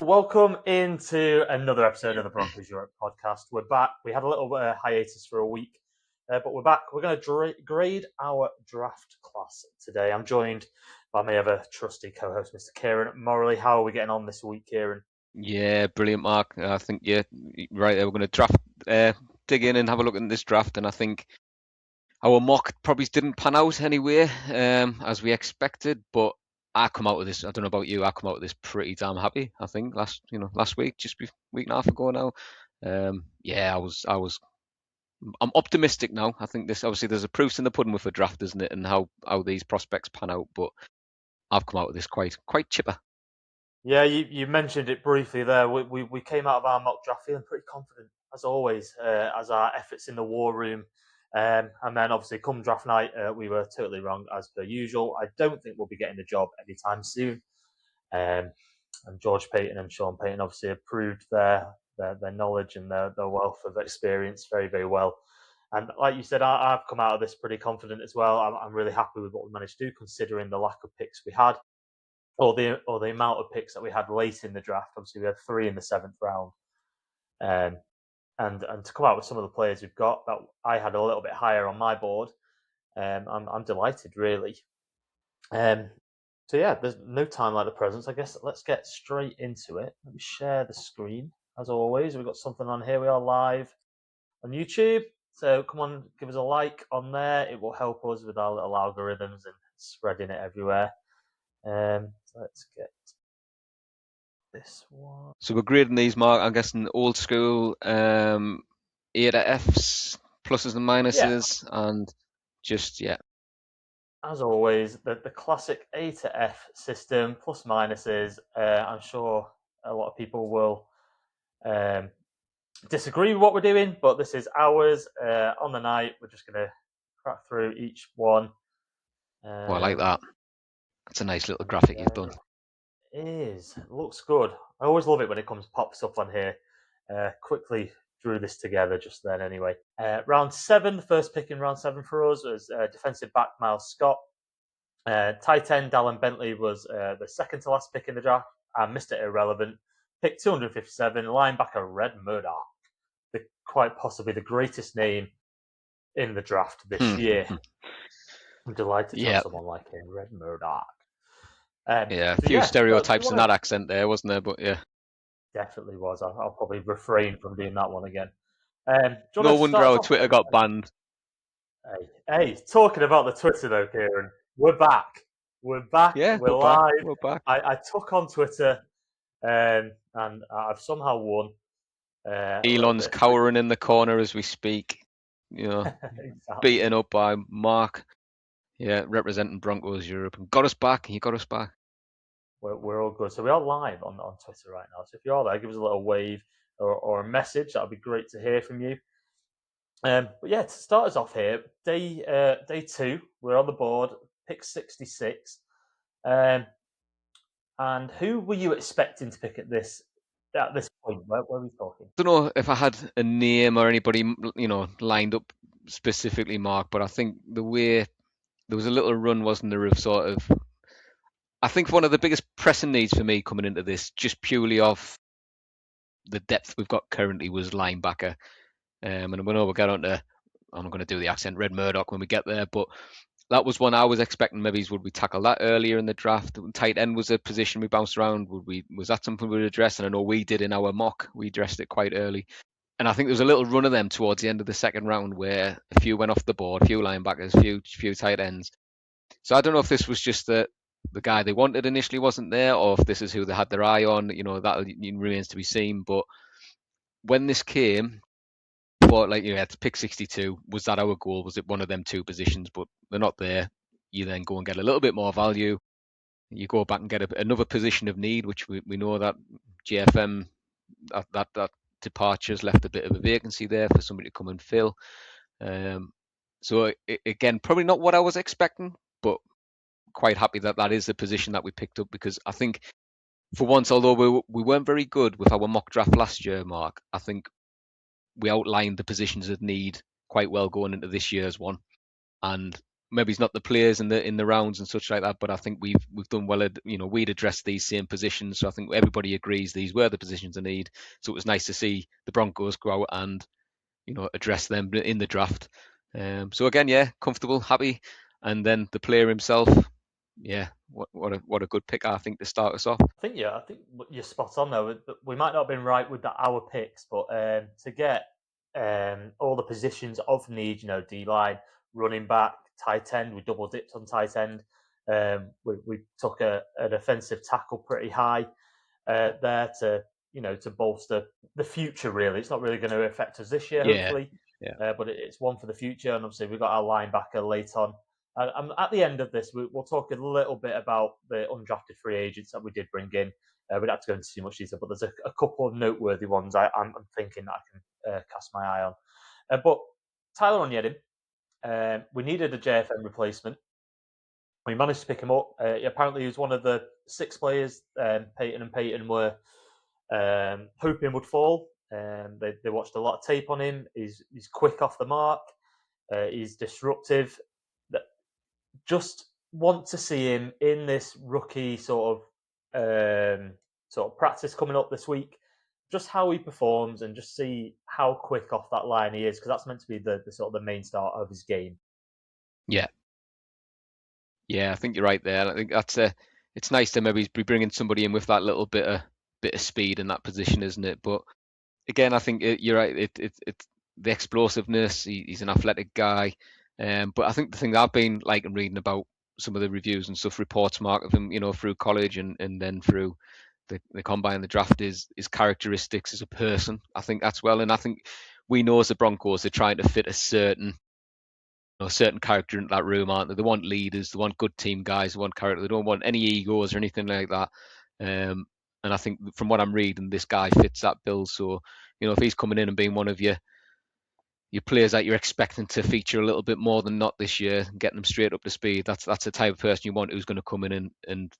Welcome into another episode of the Broncos Europe podcast. We're back. We had a little hiatus for a week, but we're back. We're going to grade our draft class today. I'm joined by my ever trusty co-host, Mr. Kieran Morley. How are we getting on this week, Kieran? Yeah, brilliant, Mark. I think you're right. We're going to dig in and have a look at this draft, and I think our mock probably didn't pan out anyway as we expected, but I come out of this. I don't know about you. I come out of this pretty damn happy. I think last week, just a week and a half ago now. I'm optimistic now. I think this obviously there's a proofs in the pudding with a draft, isn't it, and how these prospects pan out. But I've come out of this quite chipper. Yeah, you mentioned it briefly there. We came out of our mock draft feeling pretty confident, as always, as our efforts in the war room. And then obviously come draft night, we were totally wrong as per usual. I don't think we'll be getting the job anytime soon. And George Payton and Sean Payton obviously have proved their knowledge and their wealth of experience very, very well. And like you said, I've come out of this pretty confident as well. I'm really happy with what we managed to do, considering the lack of picks we had, or the amount of picks that we had late in the draft. Obviously, we had 3 in the 7th round. And to come out with some of the players we've got that I had a little bit higher on my board, I'm delighted, really. So yeah, there's no time like the present. I guess let's get straight into it. Let me share the screen. As always, we've got something on here. We are live on YouTube, so come on, give us a like on there. It will help us with our little algorithms and spreading it everywhere. So let's get this one. So we're grading these, Mark. I'm guessing old school A to Fs, pluses and minuses, and just As always, the classic A to F system, plus minuses. I'm sure a lot of people will disagree with what we're doing, but this is ours. On the night, we're just going to crack through each one. I like that. That's a nice little graphic you've done. It is. It looks good. I always love it when it pops up on here. Quickly drew this together just then anyway. Round 7, the first pick in round 7 for us was defensive back Miles Scott. Tight end Dallin Bentley was the second to last pick in the draft, and Mr. Irrelevant, pick 257, linebacker Red Murdoch, quite possibly the greatest name in the draft this year. I'm delighted to have someone like him, Red Murdoch. A few stereotypes in that accent there, wasn't there? But yeah, definitely was. I'll probably refrain from doing that one again. No wonder our Twitter got banned. Hey, talking about the Twitter though, Kieran, we're back. We're back. Yeah, we're live. We're back. I took on Twitter, and I've somehow won. Elon's cowering in the corner as we speak. You know, exactly. Beaten up by Mark. Yeah, representing Broncos Europe, and got us back. He got us back. We're all good. So we are live on Twitter right now. So if you're there, give us a little wave or a message. That would be great to hear from you. But yeah, to start us off here, day 2, we're on the board, pick 66. And who were you expecting to pick at this point? Where were we talking? I don't know if I had a name or anybody, lined up specifically, Mark, but I think the way there was a little run, wasn't there, of sort of, I think one of the biggest pressing needs for me coming into this, just purely off the depth we've got currently, was linebacker. And I know we'll get on to, I'm not going to do the accent, Red Murdoch when we get there, but that was one I was expecting. Maybe would we tackle that earlier in the draft? Tight end was a position we bounced around. Was that something we would address? And I know we did in our mock. We addressed it quite early. And I think there was a little run of them towards the end of the second round where a few went off the board, a few linebackers, a few tight ends. So I don't know if this was just the guy they wanted initially wasn't there, or if this is who they had their eye on. That remains to be seen. But when this came, thought to pick 62, was that our goal? Was it one of them 2 positions? But they're not there. You then go and get a little bit more value. You go back and get another position of need, which we know that GFM, that departure's left a bit of a vacancy there for somebody to come and fill. So again, probably not what I was expecting, but quite happy that is the position that we picked up, because I think for once, although we weren't very good with our mock draft last year, Mark, I think we outlined the positions of need quite well going into this year's one. And maybe it's not the players in the rounds and such like that, but I think we've done well. We'd addressed these same positions, so I think everybody agrees these were the positions of need. So it was nice to see the Broncos go out and address them in the draft. So again, yeah, comfortable, happy, and then the player himself, yeah, what a good pick I think to start us off. I think you're spot on though. We might not have been right with our picks, but to get all the positions of need, D line, running back, tight end, we double dipped on tight end. We took an offensive tackle pretty high there to bolster the future. Really, it's not really going to affect us this year, Yeah, hopefully, yeah, but it's one for the future. And obviously, we've got our linebacker late on. At the end of this, we'll talk a little bit about the undrafted free agents that we did bring in. We don't have to go into too much detail, but there's a couple of noteworthy ones I'm thinking that I can cast my eye on. But Tyler Onyedin, we needed a JFM replacement. We managed to pick him up. Apparently, he was one of the 6 players Peyton and Peyton were hoping would fall. They watched a lot of tape on him. He's quick off the mark. He's disruptive. Just want to see him in this rookie sort of practice coming up this week. Just how he performs and just see how quick off that line he is, because that's meant to be the sort of the main start of his game. yeah, yeah. I think you're right there. I think it's nice to maybe be bringing somebody in with that little bit of speed in that position, isn't it? But again, I think you're right. It's the explosiveness. He's an athletic guy, but I think the thing that I've been like and reading about some of the reviews and stuff, reports, Mark, of him, through college and then through the combine, the draft, is his characteristics as a person. I think that's well, and I think we know as the Broncos, they're trying to fit a certain character into that room, aren't they? They want leaders, they want good team guys, they want character. They don't want any egos or anything like that. And I think from what I'm reading, this guy fits that bill. So, if he's coming in and being one of your players that you're expecting to feature a little bit more than not this year, and getting them straight up to speed, that's the type of person you want, who's going to come in and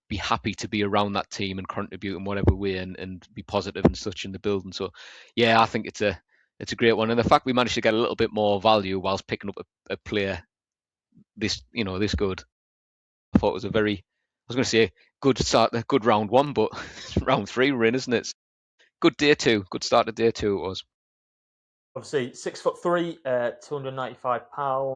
be happy to be around that team and contribute in whatever way, and be positive and such in the building. So, yeah, I think it's a great one, and the fact we managed to get a little bit more value whilst picking up a player this good, I thought it was a very, I was going to say good start, a good round one, but round 3 we're in, isn't it? Good day 2, good start to day 2 it was. Obviously, 6'3", £295.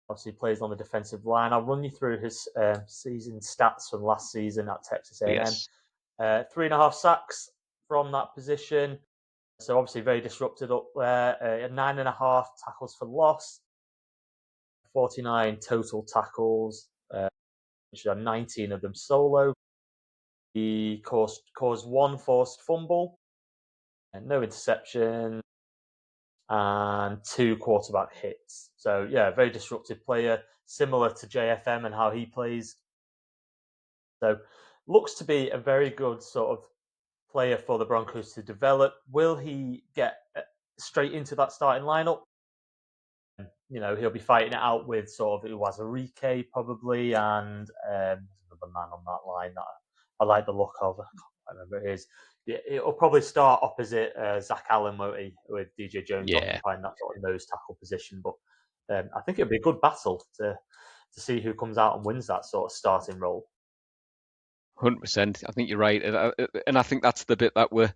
Obviously, plays on the defensive line. I'll run you through his season stats from last season at Texas A&M. Yes. 3.5 sacks from that position. So obviously very disrupted up there. 9.5 tackles for loss. 49 total tackles, which are 19 of them solo. He caused 1 forced fumble, and no interception, and 2 quarterback hits. So yeah, very disruptive player, similar to JFM and how he plays. So looks to be a very good sort of player for the Broncos to develop. Will he get straight into that starting lineup? He'll be fighting it out with sort of Uwazurike probably, and another man on that line that I like the look of. I can't remember who it is. It'll probably start opposite Zach Allen, won't he, with DJ Jones Yeah. occupying that sort of nose tackle position. But I think it'll be a good battle to see who comes out and wins that sort of starting role. 100%. I think you're right, and I think that's the bit that we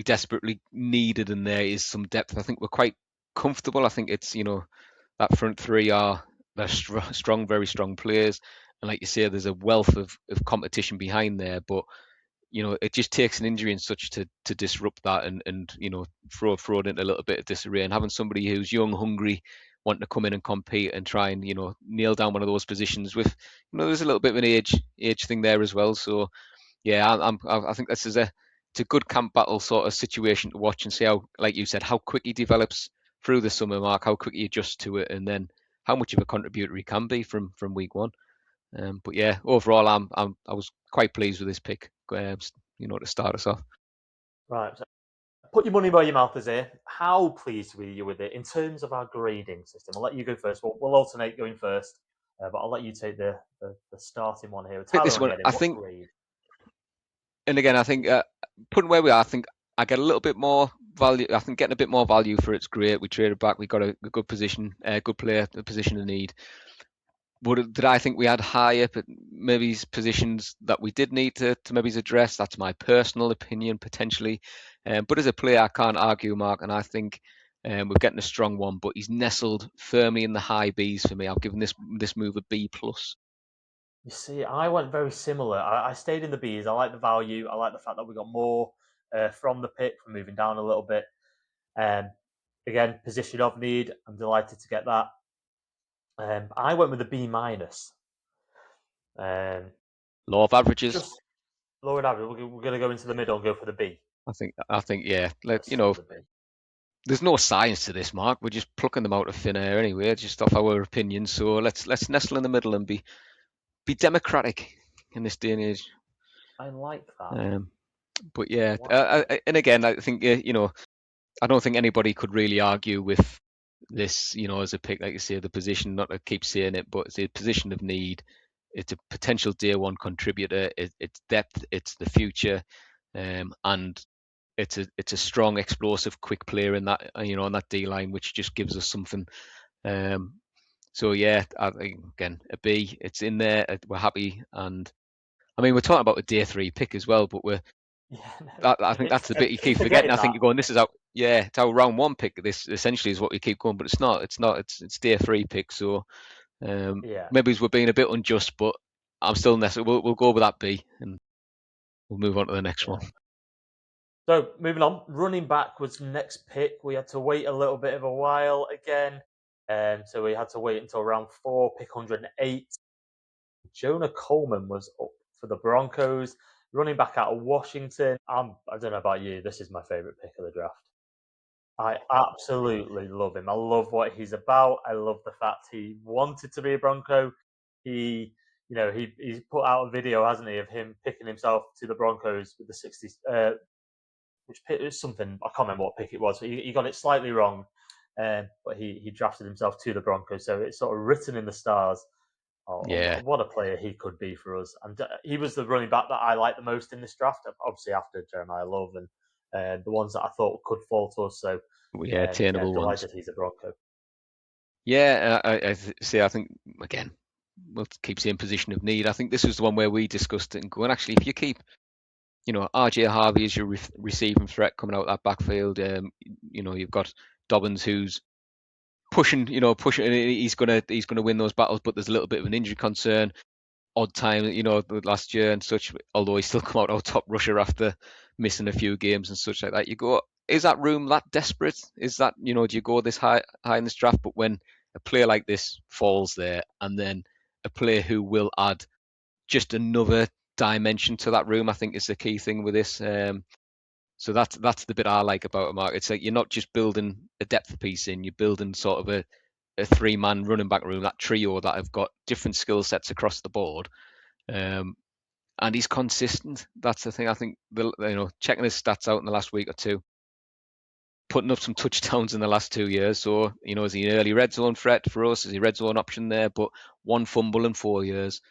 desperately needed in there, is some depth. I think we're quite comfortable. I think it's that front 3 they're strong, very strong players, and like you say, there's a wealth of competition behind there. But it just takes an injury and such to disrupt that, and throw it into a little bit of disarray. And having somebody who's young, hungry, wanting to come in and compete and try and nail down one of those positions with there's a little bit of an age thing there as well. So yeah, I think this is it's a good camp battle sort of situation to watch and see how, like you said, how quick he develops through the summer, Mark, how quick he adjusts to it, and then how much of a contributor he can be from week 1. But yeah, overall, I was quite pleased with this pick, to start us off. Right. So put your money where your mouth is here. How pleased were you with it in terms of our grading system? I'll let you go first. We'll alternate going first, but I'll let you take the starting one here. I think Tyler this one, Onyedin, I what think, grade? and again, I think putting where we are, I think I get a little bit more value. I think getting a bit more value for it's great. We traded back. We got a good position, good player, a position of need. Did I think we had higher maybe positions that we did need to maybe address? That's my personal opinion, potentially. But as a player, I can't argue, Mark, and I think we're getting a strong one. But he's nestled firmly in the high Bs for me. I've given this move a B plus. You see, I went very similar. I stayed in the Bs. I like the value. I like the fact that we got more from the pick, from moving down a little bit. Um, Again, position of need. I'm delighted to get that. I went with a B minus. Law of averages. Just lower average. We're going to go into the middle and go for the B. I think, yeah. Like, Let's start with the B. there's no science to this, Mark. We're just plucking them out of thin air anyway, just off our opinions. So let's nestle in the middle and be democratic in this day and age. I like that. But yeah, and again, I think I don't think anybody could really argue with this, as a pick, like you say, the position. Not to keep saying it, but it's a position of need. It's a potential day one contributor. It's depth. It's the future, and it's a strong, explosive, quick player in that on that D line, which just gives us something. So yeah, I think again a B. It's in there. We're happy, and I mean we're talking about a day 3 pick as well, but I think that's the bit you keep forgetting. I think you're going, this is out. Yeah, it's our round 1 pick. This essentially is what we keep going, but it's not. It's not. It's day 3 pick. So maybe we're being a bit unjust, but I'm still necessary. We'll go with that B, and we'll move on to the next one. So moving on, running back was next pick. We had to wait a little bit of a while again, so we had to wait until round 4, pick 108. Jonah Coleman was up for the Broncos, running back out of Washington. I don't know about you, this is my favorite pick of the draft. I absolutely love him. I love what he's about. I love the fact he wanted to be a Bronco. He's put out a video, hasn't he, of him picking himself to the Broncos with the 60s, which pick, it was something, I can't remember what pick it was, but he got it slightly wrong. But he drafted himself to the Broncos, so it's sort of written in the stars. Yeah. What a player he could be for us. And he was the running back that I liked the most in this draft, obviously after Jeremiah Love and the ones that I thought could fall to us. So, attainable ones. Delighted he's a Bronco. Yeah, I say, I think, again, we'll keep saying position of need. I think this was the one where we discussed it and going, actually, if you keep, RJ Harvey as your receiving threat coming out that backfield, you've got Dobbins who's pushing, he's gonna win those battles, but there's a little bit of an injury concern. Odd time, last year and such, although he still come out our top rusher after missing a few games and such like that. You go, is that room that desperate? Is that, do you go this high in this draft? But when a player like this falls there, and then a player who will add just another dimension to that room, I think is the key thing with this. So that's the bit I like about it, Mark. It's like you're not just building a depth piece in, you're building sort of a 3-man running back room, that trio that have got different skill sets across the board. And he's consistent. That's the thing. I think checking his stats out in the last week or two, putting up some touchdowns in the last 2 years. So is he an early red zone threat for us? Is he red zone option there? But 1 fumble in 4 years.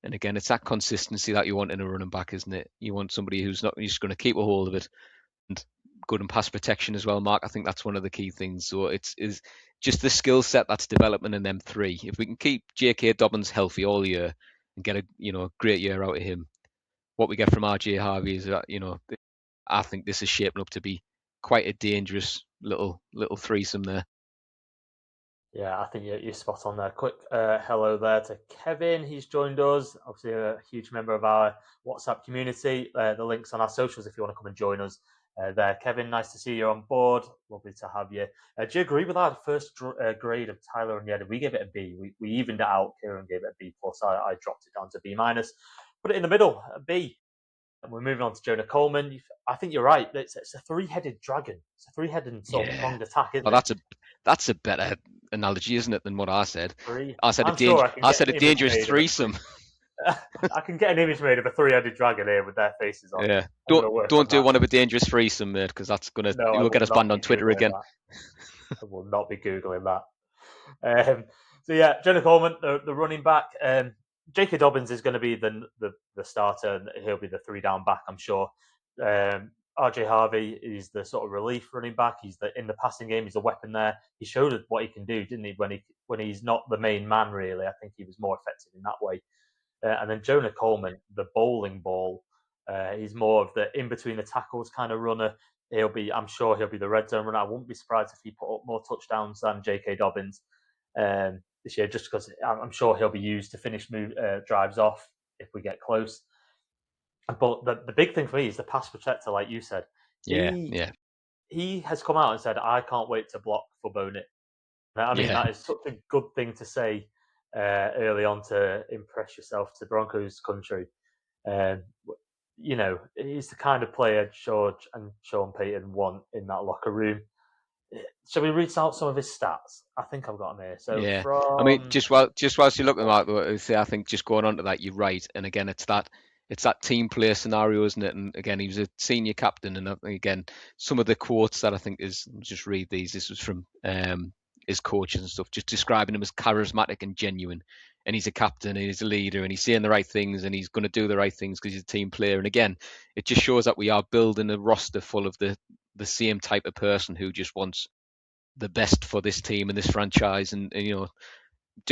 And again, it's that consistency that you want in a running back, isn't it? You want somebody who's not just going to keep a hold of it, and good in pass protection as well, Mark. I think that's one of the key things. So it's just the skill set that's developing in them 3. If we can keep J.K. Dobbins healthy all year and get a great year out of him, what we get from R.J. Harvey is that I think this is shaping up to be quite a dangerous little threesome there. Yeah, I think you're spot on there. Quick hello there to Kevin. He's joined us. Obviously, a huge member of our WhatsApp community. The link's on our socials if you want to come and join us there. Kevin, nice to see you on board. Lovely to have you. Do you agree with our first grade of Tyler and Yedda? We gave it a B. We evened it out. Kieran gave it a B plus. I dropped it down to B minus. Put it in the middle, a B. And we're moving on to Jonah Coleman. I think you're right. It's a 3-headed dragon. It's a 3-headed sort of pronged attack, isn't it? That's a better analogy, isn't it, than what I said? 3. I said a dangerous threesome. I can get an image made of a 3-headed dragon here with their faces on. Yeah, don't do one of a dangerous threesome, mate, because that's you'll get us banned on Twitter again. I will not be googling that. So yeah, Jonah Coleman, the running back. J.K. Dobbins is going to be the starter, and he'll be the 3-down back, I'm sure. RJ Harvey is the sort of relief running back. He's in the passing game. He's a weapon there. He showed us what he can do, didn't he? When he's not the main man, really, I think he was more effective in that way. And then Jonah Coleman, the bowling ball. He's more of the in between the tackles kind of runner. I'm sure he'll be the red zone runner. I wouldn't be surprised if he put up more touchdowns than J.K. Dobbins this year, just because I'm sure he'll be used to finish drives off if we get close. But the big thing for me is the pass protector, like you said. Yeah, He yeah, he has come out and said, "I can't wait to block for Bonnet." I mean, yeah, that is such a good thing to say early on to impress yourself to Broncos country. Um, he's the kind of player George and Sean Payton want in that locker room. Shall we read out some of his stats? I think I've got them here. So yeah. I mean, from just whilst you're looking at that, I think just going on to that, you're right. And again, it's that team player scenario, isn't it? And again, he was a senior captain, and again, some of the quotes that I think is I'll just read these. This was from his coaches and stuff, just describing him as charismatic and genuine. And he's a captain, and he's a leader, and he's saying the right things, and he's going to do the right things because he's a team player. And again, it just shows that we are building a roster full of the same type of person who just wants the best for this team and this franchise. And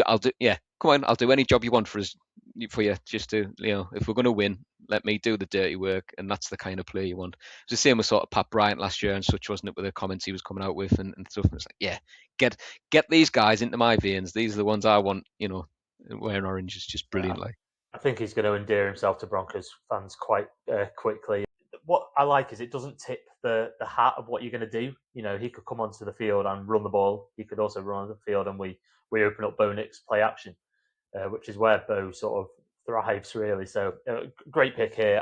I'll do, yeah, come on, I'll do any job you want for you, just to, if we're going to win, let me do the dirty work. And that's the kind of player you want. It's the same with sort of Pat Bryant last year and such, wasn't it, with the comments he was coming out with and stuff. And it's like, yeah, get these guys into my veins. These are the ones I want. Wearing orange is just brilliant. Like, I think he's going to endear himself to Broncos fans quite quickly. What I like is it doesn't tip the hat of what you're going to do. He could come onto the field and run the ball. He could also run on the field, and we open up Bo Nix play action, which is where Bo sort of thrives really. So great pick here.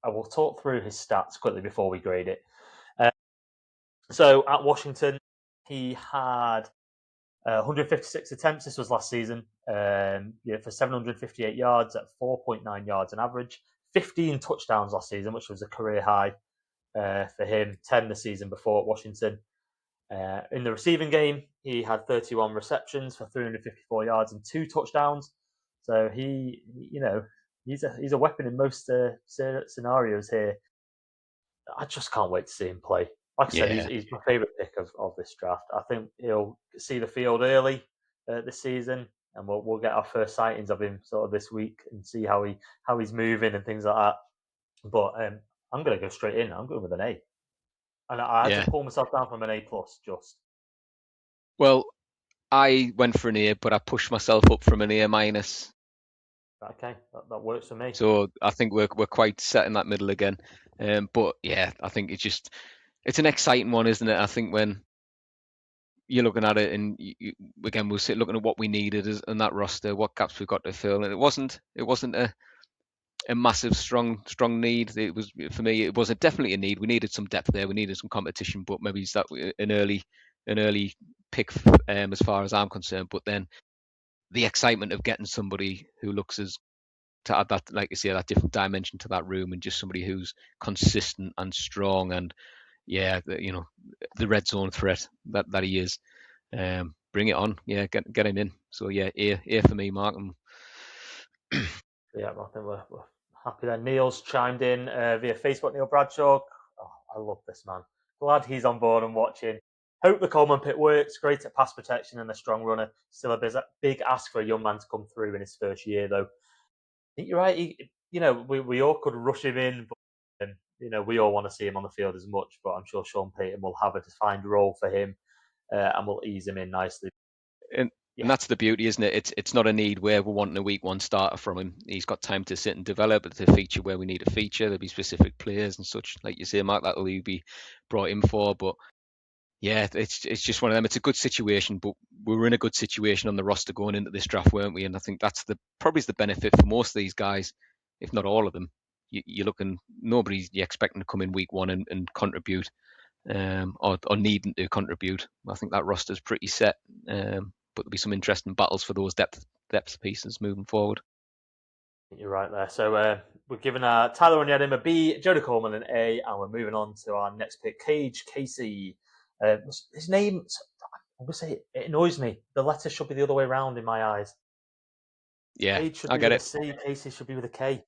I will talk through his stats quickly before we grade it. So at Washington, he had 156 attempts. This was last season. For 758 yards at 4.9 yards on average. 15 touchdowns last season, which was a career high for him. 10 the season before at Washington. In the receiving game, he had 31 receptions for 354 yards and 2 touchdowns. So he's a weapon in most scenarios here. I just can't wait to see him play. Like I said, yeah, he's my favourite pick of this draft. I think he'll see the field early this season, and we'll get our first sightings of him sort of this week and see how he's moving and things like that. But I'm going to go straight in. I'm going with an A, and I had to yeah. pull myself down from an A plus. Just Well, I went for an A, but I pushed myself up from an A minus. okay, that works for me. So I think we're quite set in that middle again. But yeah, I think it's an exciting one, isn't it? I think when you're looking at it, and again, we'll sit looking at what we needed in that roster, what gaps we've got to fill, and it wasn't a massive strong need. It was, for me, it was definitely a need. We needed some depth there. We needed some competition, but maybe it's that an early pick as far as I'm concerned. But then the excitement of getting somebody who looks as to add that, like you say, that different dimension to that room, and just somebody who's consistent and strong, and yeah, the red zone threat that he is. Bring it on, yeah, get him in. So yeah, A for me, Mark. Yeah, I think we're happy then. Neil's chimed in via Facebook. Neil Bradshaw. Oh, I love this man. Glad he's on board and watching. Hope the Coleman pick works. Great at pass protection and a strong runner. Still a big ask for a young man to come through in his first year, though. I think you're right. We all could rush him in, but we all want to see him on the field as much. But I'm sure Sean Payton will have a defined role for him and will ease him in nicely. And Yeah, and that's the beauty, isn't it? It's not a need where we're wanting a week one starter from him. He's got time to sit and develop. It's a feature where we need a feature. There'll be specific players and such, like you say, Mark, that will be brought in for. But yeah, it's just one of them. It's a good situation, but we were in a good situation on the roster going into this draft, weren't we? And I think that's probably the benefit for most of these guys, if not all of them. You're looking, nobody's you expecting to come in week one and contribute, or needing to contribute. I think that roster's pretty set, but there'll be some interesting battles for those depth pieces moving forward. you're right there. So we're giving Tyler Onyedim a B, Jonah Coleman an A, and we're moving on to our next pick, Cage Casey. His name, I'm going to say it annoys me. The letter should be the other way around in my eyes. Yeah, Cage should I be get with a it. C, Casey should be with a K.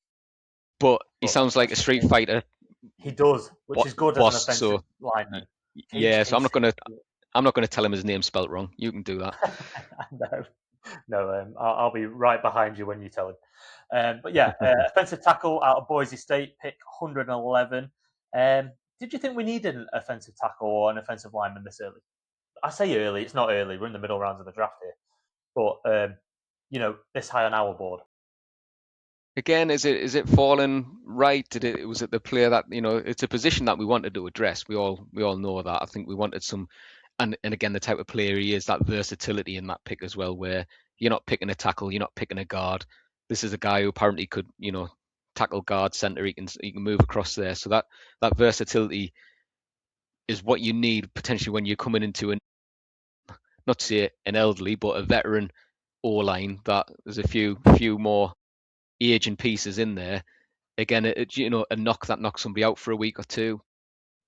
But he But sounds like a Street Fighter He does, which is good as an boss. offensive So lineman. Cage yeah, so Casey. I'm not gonna tell him his name spelt wrong. You can do that. No, no, I'll be right behind you when you tell him. But yeah, offensive tackle out of Boise State, pick 111. Did you think we needed an offensive tackle or an offensive lineman this early? I say early, it's not early. We're in the middle rounds of the draft here, but this high on our board. Again, is it falling right? Was it the player that it's a position that we wanted to address. We all know that. I think we wanted some, and again the type of player he is, that versatility in that pick as well, where you're not picking a tackle, you're not picking a guard. This is a guy who apparently could tackle guard center. He can move across there. So that versatility is what you need potentially when you're coming into not to say an elderly, but a veteran O line that there's a few more aging pieces in there. Again, a knock that knocks somebody out for a week or two.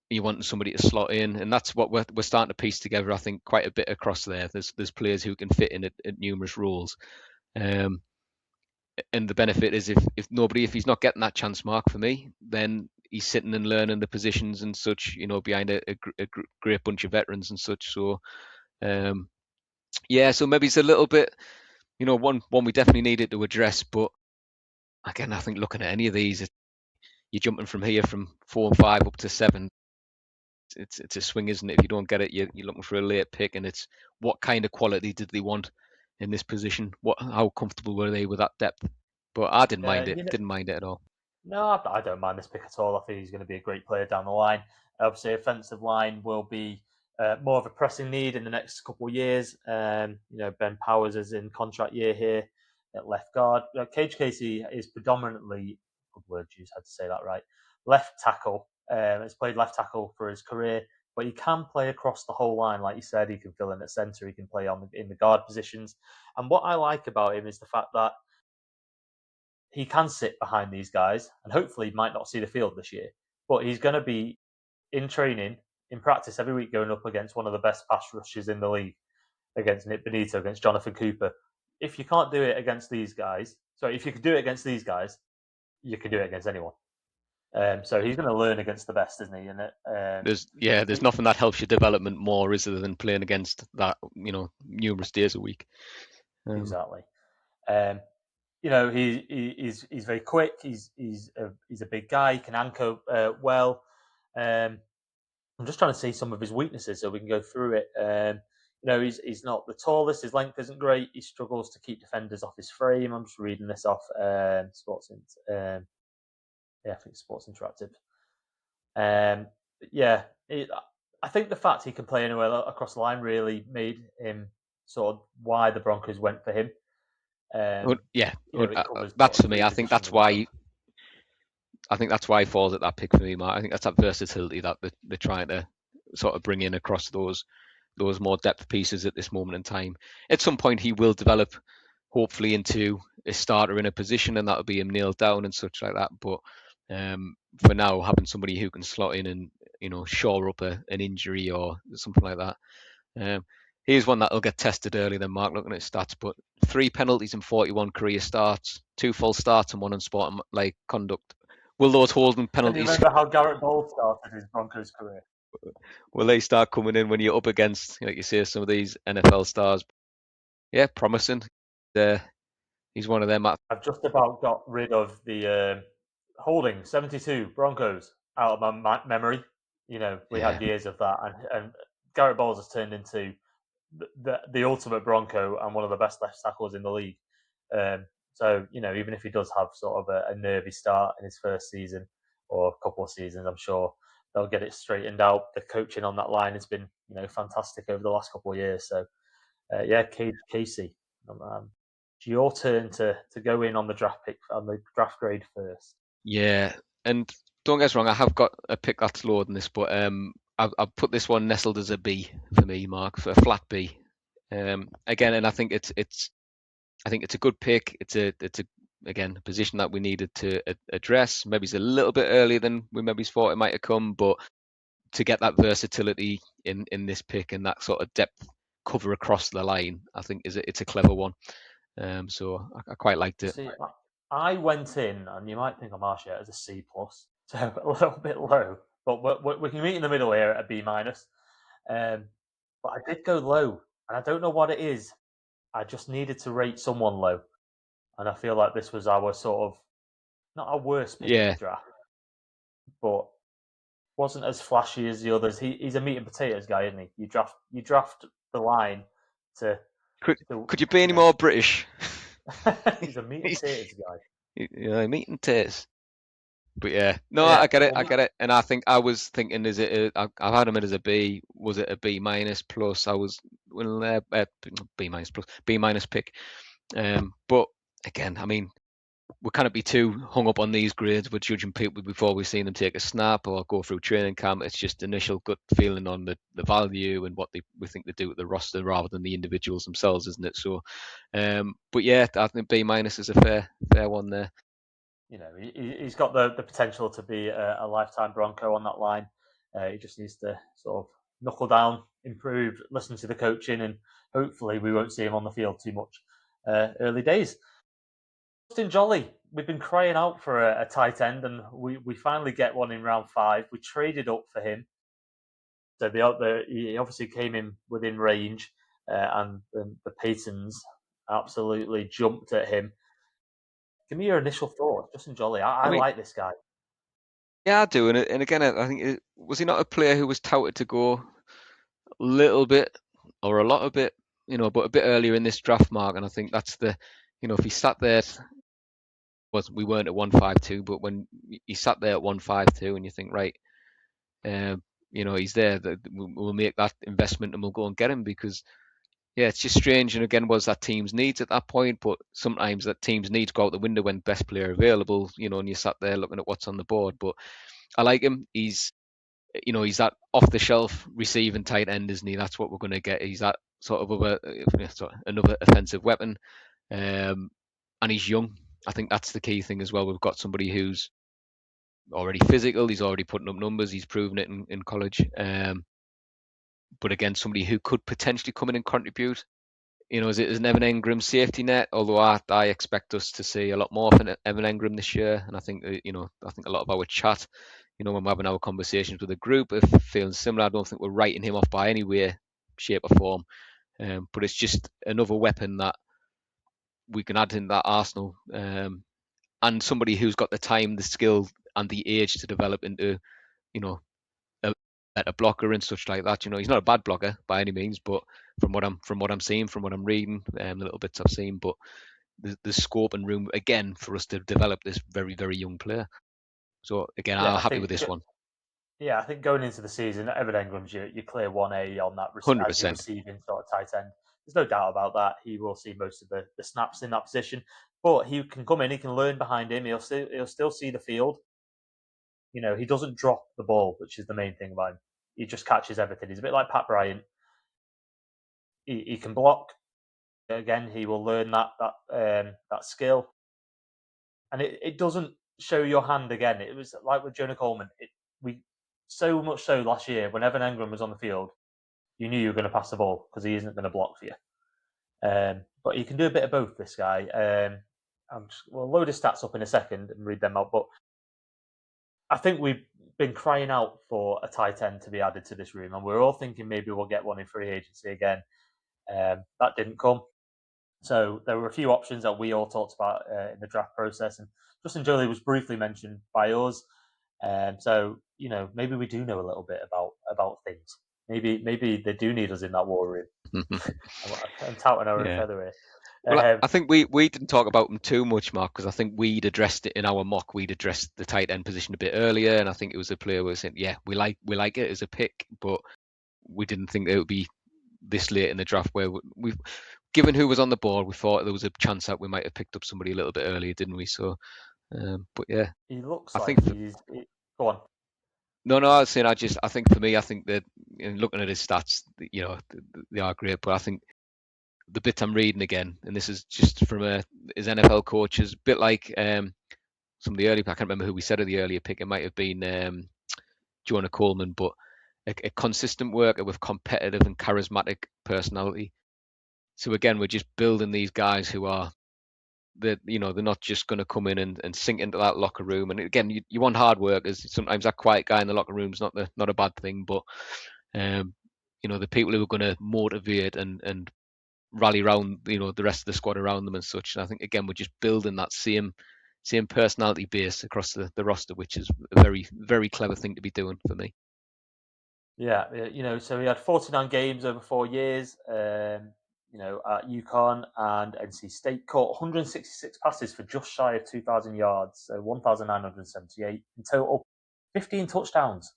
You want somebody to slot in, and that's what we're starting to piece together. I think quite a bit across there. There's players who can fit in at numerous roles, um, and the benefit is if he's not getting that chance mark for me, then he's sitting and learning the positions and such. Behind a great bunch of veterans and such. So yeah, so maybe it's a little bit. One we definitely needed to address, but again, I think looking at any of these, you're jumping from here from 4 and 5 up to 7. It's a swing, isn't it? If you don't get it, you're looking for a late pick, and it's what kind of quality did they want in this position? How comfortable were they with that depth? But I didn't Uh, mind it. you know, Didn't mind it at all. No, I don't mind this pick at all. I think he's going to be a great player down the line. Obviously, offensive line will be more of a pressing need in the next couple of years. Ben Powers is in contract year here at left guard. Cage Casey is predominantly, good word use, had to say that right, left tackle. He's played left tackle for his career, but he can play across the whole line. Like you said, he can fill in at centre, he can play in the guard positions. And what I like about him is the fact that he can sit behind these guys and hopefully might not see the field this year, but he's going to be in training, in practice every week going up against one of the best pass rushers in the league, against Nick Benito, against Jonathan Cooper. If you can't do it against these guys, if you could do it against these guys, you can do it against anyone. So he's going to learn against the best, isn't he? And There's nothing that helps your development more, is there, than playing against that, numerous days a week. Exactly. He's very quick. He's a big guy. He can anchor well. I'm just trying to see some of his weaknesses so we can go through it. He's not the tallest. His length isn't great. He struggles to keep defenders off his frame. I'm just reading this off Sports. I think Sports Interactive. Um, yeah, I think the fact he can play anywhere across the line really made him sort of why the Broncos went for him. Yeah, It covers sort that's of for me. three I think positions that's in the field. why. I think that's why he falls at that pick for me, Mark. I think that's that versatility that they're trying to sort of bring in across those more depth pieces at this moment in time. At some point, he will develop, hopefully, into a starter in a position, and that'll be him nailed down and such like that. But for now, having somebody who can slot in and shore up an injury or something like that. Here's one that'll get tested early then, Mark, looking at his stats. But 3 penalties and 41 career starts, 2 false starts and 1 unsportsmanlike conduct. Will those holding Can you penalties remember how Garrett Bowles started his Broncos career? will they start coming in when you're up against, like you say, some of these NFL stars? Yeah, promising. Uh, he's one of them. I've just about got rid of the holding 72 Broncos out of my memory. We Yeah, had years of that, and Garrett Bowles has turned into the ultimate Bronco and one of the best left tackles in the league. So even if he does have sort of a nervy start in his first season or a couple of seasons, I'm sure they'll get it straightened out. The coaching on that line has been fantastic over the last couple of years. So Casey, it's your turn to go in on the draft pick on the draft grade first. yeah. And don't get us wrong, I have got a pick that's lower than this, but I've put this one nestled as a B for me, Mark, for a flat B. Again, and I think it's a good pick. It's a again a position that we needed to address. Maybe it's a little bit earlier than we maybe thought it might have come, but to get that versatility in this pick and that sort of depth cover across the line, I think it's a clever one. So I quite liked it. See, I went in, and you might think I'm harsh yet, as a C plus. so a little bit low. But we can meet in the middle here at a B minus. Um, but I did go low, and I don't know what it is. I just needed to rate someone low, and I feel like this was our sort of not our worst pick of the Yeah. draft, but wasn't as flashy as the others. He's a meat and potatoes guy, isn't he? You draft the line to Could to could you be you any know more British? he's a meat and He's, potatoes guy. meat and taste. But yeah, no, But yeah, I get it, well, I get it. And I think I was thinking, is it? I've had him as a B. Was it a B minus plus? I was well, B minus plus, B minus pick. But again, I mean, we can't be too hung up on these grades. We're judging people before we've seen them take a snap or go through training camp. It's just initial gut feeling on the value and what we think they do with the roster rather than the individuals themselves, isn't it? So, but yeah, I think B minus is a fair one there. he's got the potential to be a lifetime Bronco on that line. He just needs to sort of knuckle down, improve, listen to the coaching, and hopefully we won't see him on the field too much early days. Justin Jolly, we've been crying out for a tight end, and we finally get one in round 5. We traded up for him, so he obviously came in within range, and the Paytons absolutely jumped at him. Give me your initial thoughts, Justin Jolly. I I mean, like this guy. yeah, I do. And again, I think was he not a player who was touted to go a little bit or a lot of bit, but a bit earlier in this draft mark. And I think that's if he sat there, we weren't at 152, but when he sat there at 152, and you think, right, he's there, that we'll make that investment and we'll go and get him because. Yeah, it's just strange. And again, was that team's needs at that point? But sometimes that team's needs go out the window when best player available, and you sat there looking at what's on the board. But I like him. He's that off the shelf receiving tight end, isn't he? That's what we're going to get. He's that sort of another offensive weapon, and he's young. I think that's the key thing as well. We've got somebody who's already physical. He's already putting up numbers. He's proven it in college. But again, somebody who could potentially come in and contribute. Is it an Evan Engram safety net? Although I expect us to see a lot more from Evan Engram this year, and I think I think a lot of our chat, when we're having our conversations with the group, if feeling similar, I don't think we're writing him off by any way, shape, or form. But it's just another weapon that we can add in that arsenal, and somebody who's got the time, the skill, and the age to develop into, you know, a better blocker and such like that. He's not a bad blocker by any means, but from what I'm seeing, from what I'm reading, the little bits I've seen, but there's scope and room again for us to develop this very very young player. So again, Yeah, I'm I happy think with this one, yeah, I think going into the season, Evan Engram's your clear 1A on that one hundred as your percent. receiving sort of tight end. There's no doubt about that. He will see most of the snaps in that position, but he can come in. He can learn behind him. He'll still see the field. He doesn't drop the ball, which is the main thing about him. He just catches everything. He's a bit like Pat Bryant. He can block. Again, he will learn that skill, and it doesn't show your hand again. It was like with Jonah Coleman. We so much so last year when Evan Engram was on the field, you knew you were going to pass the ball because he isn't going to block for you. But he can do a bit of both. This guy. We'll load his stats up in a second and read them out. But I think we've been crying out for a tight end to be added to this room, and we're all thinking maybe we'll get one in free agency again. That didn't come. So there were a few options that we all talked about in the draft process, and Justin Jolie was briefly mentioned by us. So maybe we do know a little bit about things. Maybe they do need us in that war room. I'm touting our own Yeah. feather Well, here. I think we didn't talk about him too much, Mark, because I think we'd addressed it in our mock. We'd addressed the tight end position a bit earlier, and I think it was a player who was saying, yeah, we like it as a pick, but we didn't think it would be this late in the draft where we've given who was on the board, we thought there was a chance that we might have picked up somebody a little bit earlier, didn't we? So, but yeah, He looks I like think go on. no, I was saying I think for me, I think that looking at his stats, they are great, but I think the bit I'm reading again, and this is just from his NFL coaches, a bit like some of the early. I can't remember who we said of the earlier pick. It might have been Jonah Coleman, but a consistent worker with competitive and charismatic personality. So again, we're just building these guys who are they're not just going to come in and sink into that locker room. And again, you want hard workers. Sometimes that quiet guy in the locker room is not a bad thing, but the people who are going to motivate and rally around the rest of the squad around them and such. And I think again we're just building that same personality base across the roster, which is a very, very clever thing to be doing for me. Yeah, so he had 49 games over 4 years, at UConn and NC State. Caught 166 passes for just shy of 2,000 yards, so 1,978 in total, 15 touchdowns.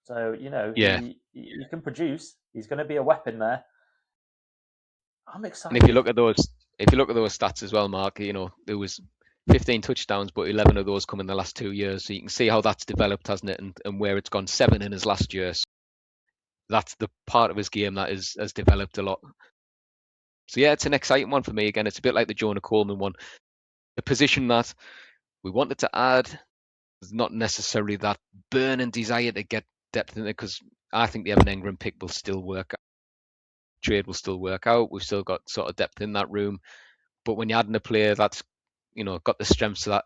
So, Yeah, he can produce. He's going to be a weapon there. I'm and if you excited. look at those stats as well, Mark, there was 15 touchdowns, but 11 of those come in the last 2 years. So you can see how that's developed, hasn't it? And where it's gone, 7 in his last year. So that's the part of his game that has developed a lot. So yeah, it's an exciting one for me. Again, it's a bit like the Jonah Coleman one. The position that we wanted to add is not necessarily that burning desire to get depth in it, because I think the Evan Engram pick will still work. Trade will still work out. We've still got sort of depth in that room. But when you're adding a player that's got the strengths that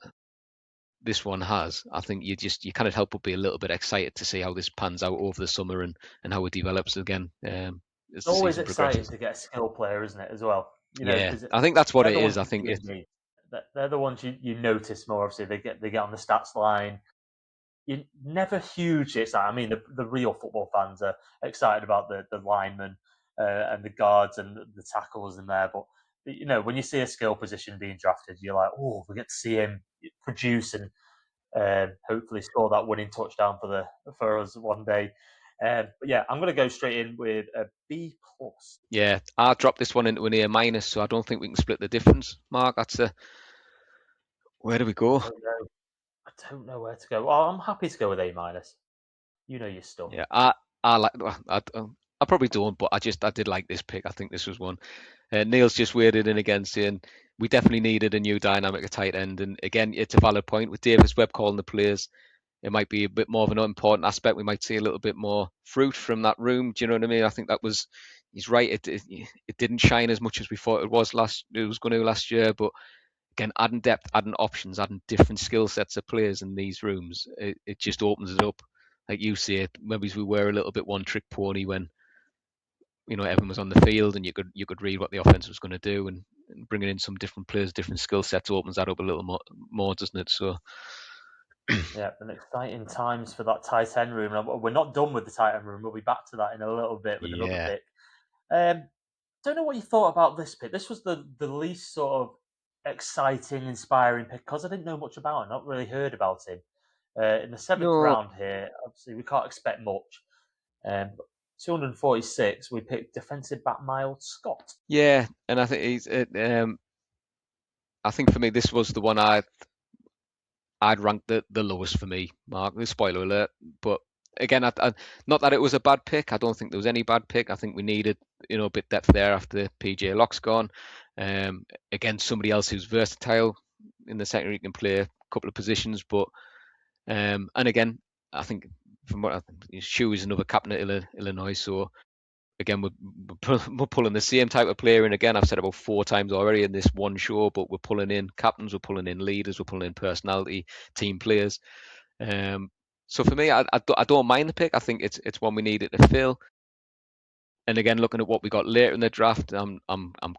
this one has, I think you kind of help but be a little bit excited to see how this pans out over the summer and how it develops again as It's the always season exciting progresses. to get a skill player, isn't it, as well? Yeah, Because I think that's what they're it the is. ones I you think see it's and need. They're the ones you notice more. Obviously, they get on the stats line. You're never hugely excited. I mean, the real football fans are excited about the linemen and the guards and the tackles in there. But when you see a skill position being drafted, you're like, oh, we get to see him produce and hopefully score that winning touchdown for us one day. But yeah, I'm going to go straight in with a B plus. Yeah, I dropped this one into an A minus, so I don't think we can split the difference. Mark, that's where do we I go? don't know. I don't know where to go. Well, I'm happy to go with A minus. You know your stuff. Yeah, I like. I probably don't, but I did like this pick. I think this was one. Neil's just waded in again, saying we definitely needed a new dynamic at tight end, and again, it's a valid point with Davis Webb calling the players. It might be a bit more of an important aspect. We might see a little bit more fruit from that room. Do you know what I mean? I think he's right. It didn't shine as much as we thought it was going to last year, but again, adding depth, adding options, adding different skill sets of players in these rooms, it just opens it up. Like you say, maybe we were a little bit one trick pony when everyone was on the field and you could read what the offense was going to do, and bringing in some different players, different skill sets opens that up a little more, doesn't it? So Yeah, and exciting times for that tight end room. And we're not done with the tight end room. We'll be back to that in a little bit with another yeah, pick. Don't know what you thought about this pick. This was the least sort of exciting, inspiring pick because I didn't know much about him. Not really heard about him. In the seventh no, round here, obviously we can't expect much. 246, we picked defensive back Miles Scott. yeah, and I think I think for me this was the one I'd rank the lowest for me, Mark. The spoiler alert, but again, not that it was a bad pick. I don't think there was any bad pick. I think we needed a bit depth there after PJ Locke's gone. Again, somebody else who's versatile in the secondary, can play a couple of positions, but and again, I think from what I think, Shu is another captain at Illinois, so again, we're pulling the same type of player in. Again, I've said about 4 times already in this one show, but we're pulling in captains, we're pulling in leaders, we're pulling in personality, team players. So for me, I don't mind the pick. I think it's one we needed to fill. And again, looking at what we got later in the draft, I'm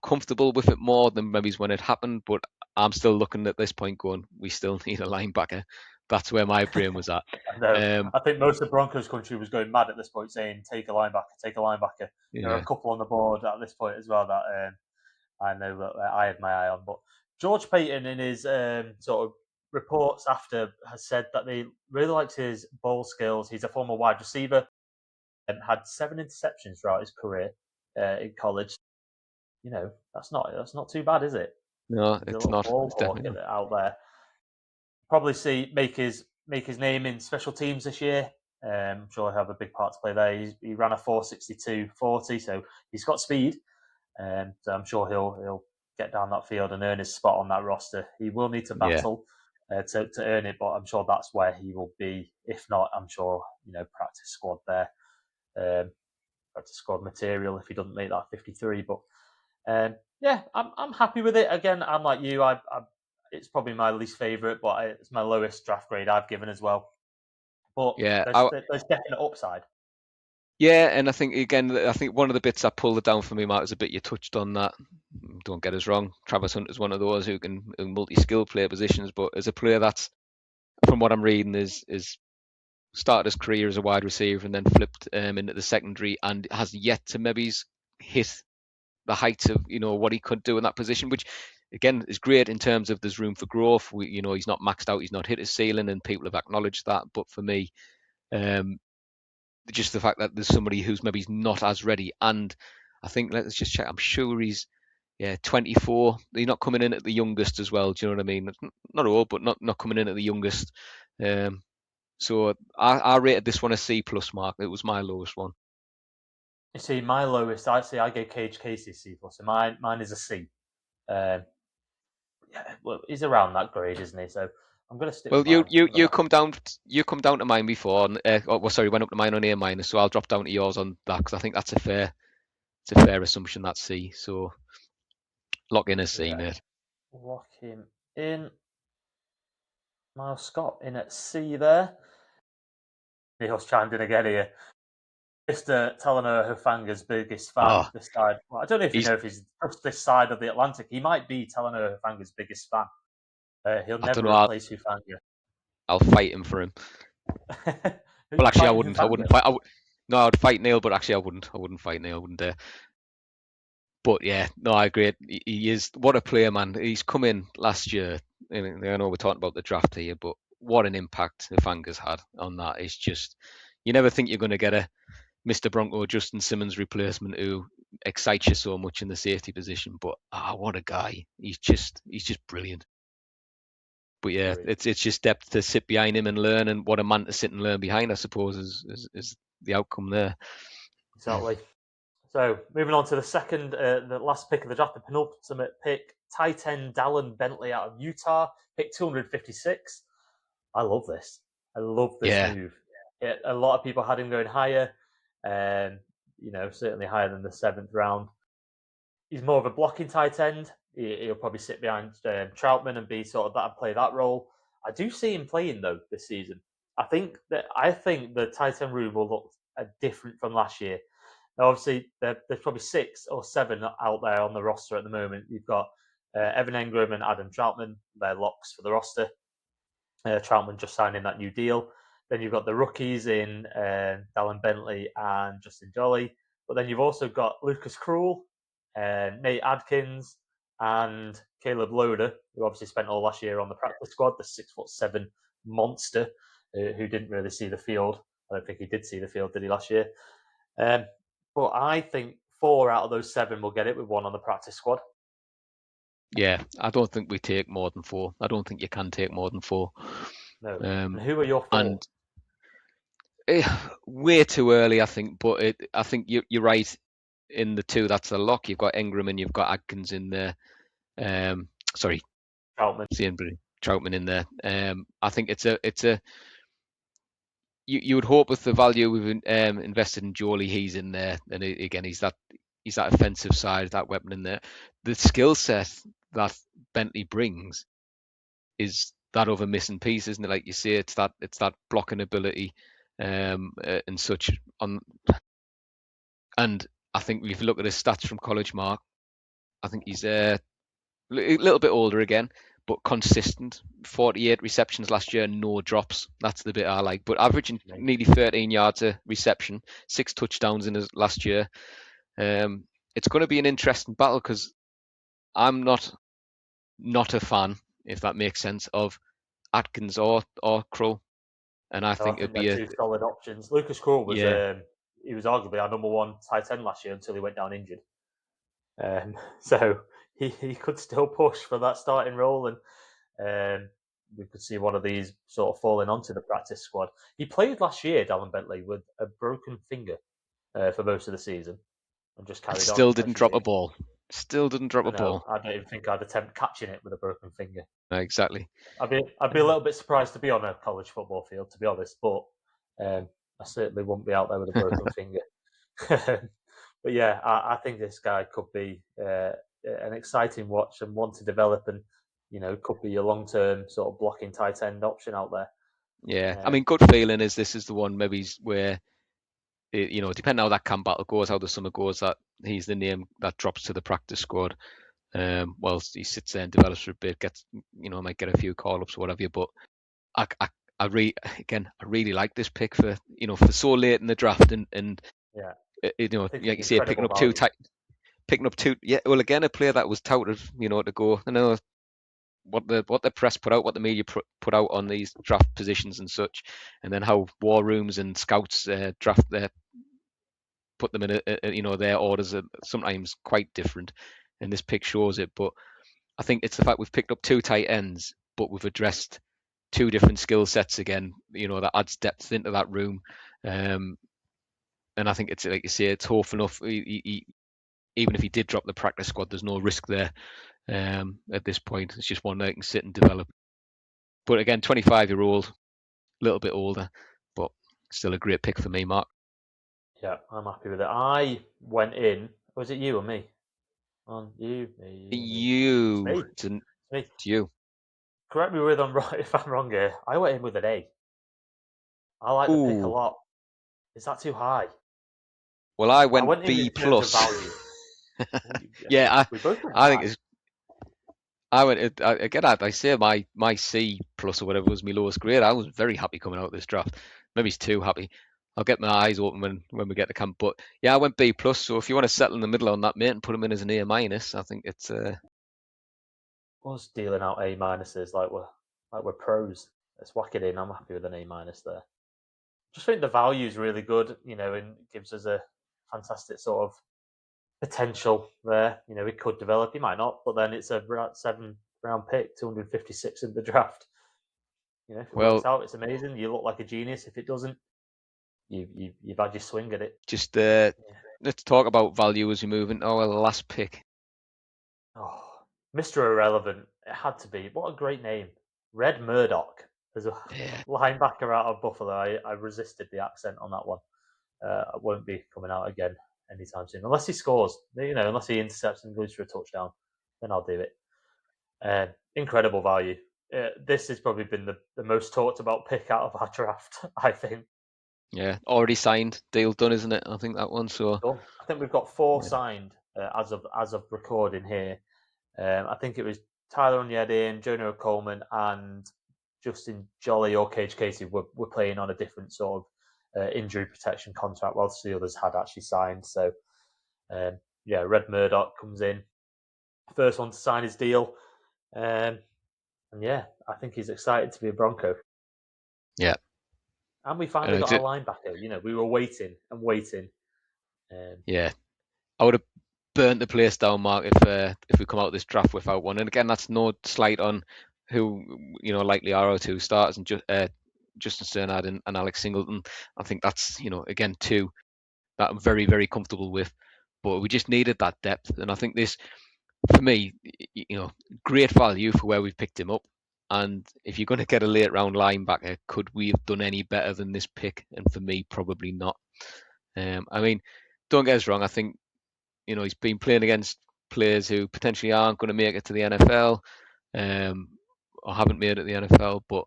comfortable with it more than maybe when it happened. But I'm still looking at this point, going, we still need a linebacker. That's where my brain was at. I know. Um, I think most of Broncos country was going mad at this point, saying take a linebacker, take a linebacker. There are a yeah, couple on the board at this point as well that I know that I had my eye on. But George Payton, in his sort of reports after, has said that they really liked his ball skills. He's a former wide receiver and had 7 interceptions throughout his career in college. That's not too bad, is it? no, He's a it's little not. ball It's hawk definitely not. out there. Probably see make his name in special teams this year. I'm sure he'll have a big part to play there. He ran a 4.62 40, so he's got speed. So I'm sure he'll get down that field and earn his spot on that roster. He will need to Yeah, battle to earn it, but I'm sure that's where he will be. If not, I'm sure practice squad there, practice squad material if he doesn't make that 53. But Yeah, I'm happy with it. Again, I'm like you. It's probably my least favorite, but it's my lowest draft grade I've given as well. But Yeah, there's definite upside. yeah, and I think again, I think one of the bits that pulled it down for me, Mark, is a bit you touched on that. Don't get us wrong, Travis Hunt is one of those who multi-skill play positions, but as a player that's, from what I'm reading, is started his career as a wide receiver and then flipped into the secondary and has yet to maybe hit the heights of what he could do in that position, which again is great in terms of there's room for growth. He's not maxed out, he's not hit his ceiling, and people have acknowledged that. But for me, um, just the fact that there's somebody who's maybe not as ready, and I think let's just check. I'm sure he's 24. He's not coming in at the youngest as well. Do you know what I mean? Not old, but not coming in at the youngest. Um, so I rated this one a C plus mark. It was my lowest one. You see, my lowest, I gave Cage Casey C plus, and mine is a C. Um, yeah, well, he's around that grade, isn't he? So I'm going to stick with Well, you mine. you I'm going you to come down you come down to mine before, and well, sorry, went up to mine on A minus, so I'll drop down to yours on that because I think that's a fair assumption. That's C. So lock in a C, yeah, mate. lock him in. Miles Scott in at C there. Neil's chimed in again here. Mr. Talanoa Hufanga's biggest fan Oh, this side. Well, I don't know if you he's. know if he's just this side of the Atlantic. He might be Talanoa Hufanga's biggest fan. He'll I don't never know. replace Hufanga. I'll fight him for him. Who are Well, you actually, I fighting wouldn't. I Hufanga? wouldn't fight. No, I'd fight Neil, but actually, I wouldn't. I wouldn't fight Neil. I wouldn't dare. But yeah, no, I agree. He is what a player, man. He's come in last year. I know we're talking about the draft here, but what an impact Hufanga's had on that. It's just you never think you're going to get a Mr. Bronco Justin Simmons replacement who excites you so much in the safety position. But what a guy! He's just brilliant. But yeah, Agreed. it's just depth to sit behind him and learn, and what a man to sit and learn behind. I suppose is the outcome there. Exactly. So moving on to the last pick of the draft, the penultimate pick, tight end Dallin Bentley out of Utah, pick 256. I love this. I love this Yeah, move. A lot of people had him going higher, um, certainly higher than the seventh round. He's more of a blocking tight end. He'll probably sit behind Troutman and be sort of that and play that role. I do see him playing though this season. I think the tight end room will look different from last year. Now, obviously, there's probably 6 or 7 out there on the roster at the moment. You've got Evan Engram and Adam Troutman. They're locks for the roster. Troutman just signing that new deal. Then you've got the rookies in Dallin Bentley and Justin Jolly. But then you've also got Lucas Krull, Nate Adkins, and Caleb Loader, who obviously spent all last year on the practice squad, the 6'7" monster who didn't really see the field. I don't think he did see the field, did he, last year? Um, but I think 4 out of those 7 will get it with one on the practice squad. yeah. I don't think we take more than four. I don't think you can take more than four. No. And Um, who are your 4? and way too early, I think. But I think you're right in the two. That's a lock. You've got Engram and you've got Adkins in there. Sorry, Troutman. seeing Troutman in there. I think it's a you would hope with the value we've invested in Jolie, he's in there, and again he's that offensive side, that weapon in there. The skill set that Bentley brings is that other missing piece, isn't it? Like you say, it's that blocking ability, and such on. And I think if you look at his stats from college, Mark, I think he's a little bit older again, but consistent. 48 receptions last year, no drops. That's the bit I like. But averaging nearly 13 yards a reception, 6 touchdowns in his last year. It's going to be an interesting battle because I'm not a fan, if that makes sense, of Atkins or Crow, and I No, I think it'd think they're be a 2 solid options. Lucas Krull was yeah. he was arguably our number 1 tight end last year until he went down injured. So he could still push for that starting role, and we could see one of these sort of falling onto the practice squad. He played last year, Dallin Bentley, with a broken finger for most of the season, and just And carried on, still as didn't you drop a do. ball. Still didn't drop I a know. ball. I don't even think I'd attempt catching it with a broken finger. Exactly. I'd be a little bit surprised to be on a college football field, to be honest, but I certainly wouldn't be out there with a broken finger. But yeah, I think this guy could be. an exciting watch and one to develop, and could be your long-term sort of blocking tight end option out there. Yeah, I mean, gut feeling is this is the one maybe where depending how that camp battle goes, how the summer goes, that he's the name that drops to the practice squad. Whilst he sits there and develops for a bit, might get a few call ups or whatever. But I really like this pick for so late in the draft, and Yeah, I think like it's you say, incredible value. picking up two. Yeah, well, again, a player that was touted, to go. I know what the press put out, what the media put out on these draft positions and such, and then how war rooms and scouts draft put them in their orders are sometimes quite different, and this pick shows it. But I think it's the fact we've picked up two tight ends, but we've addressed two different skill sets again. That adds depth into that room. And I think it's like you say, it's hopeful enough. Even if he did drop the practice squad, there's no risk there at this point. It's just one that can sit and develop. But again, 25-year-old, a little bit older, but still a great pick for me, Mark. Yeah, I'm happy with it. I went in. Was it you or me? On you, me, you, me. It's me. It's Me. you. Correct me if I'm wrong here. I went in with an A. I like the pick a Ooh, lot. Is that too high? well, I I went went in B terms of plus. value. Yeah, We both went I think high. it's I went again. I say my C plus or whatever was my lowest grade. I was very happy coming out of this draft. Maybe it's too happy. I'll get my eyes open when we get to camp. But yeah, I went B plus. So if you want to settle in the middle on that, mate, and put him in as an A minus, I think it's Us dealing out A minuses like we're pros. Let's whack it in. I'm happy with an A minus there. Just think the value is really good, and gives us a fantastic sort of potential there. He could develop, he might not, but then it's a 7th round pick, 256 in the draft. If it works well, out, it's amazing. You look like a genius. If it doesn't, you've had your swing at it. just Yeah. let's talk about value as we move into our last pick. Oh, Mr. Irrelevant. It had to be. What a great name. Red Murdoch. As a Yeah, linebacker out of Buffalo. I resisted the accent on that one. I won't be coming out again anytime soon. Unless he scores, unless he intercepts and goes for a touchdown, then I'll do it. Incredible value. This has probably been the most talked about pick out of our draft, I think. yeah, already signed, deal done, isn't it? I think that one. So Done. I think we've got 4 yeah, signed as of recording here. I think it was Tyler Onyedin, Jonah Coleman, and Justin Jolly or Cage Casey were playing on a different sort of injury protection contract, whilst the others had actually signed. So, yeah, Red Murdoch comes in, first one to sign his deal. And yeah, I think he's excited to be a Bronco. yeah, And we finally and got our linebacker. We were waiting and waiting. Um, yeah, I would have burnt the place down, Mark, if we come out of this draft without one. And again, that's no slight on who likely are our two starters and Justin Sternad and Alex Singleton. I think that's again two that I'm very very comfortable with. But we just needed that depth, and I think this for me, great value for where we've picked him up. And if you're going to get a late round linebacker, could we have done any better than this pick? And for me, probably not. I mean, don't get us wrong. I think he's been playing against players who potentially aren't going to make it to the NFL, or haven't made it to the NFL, but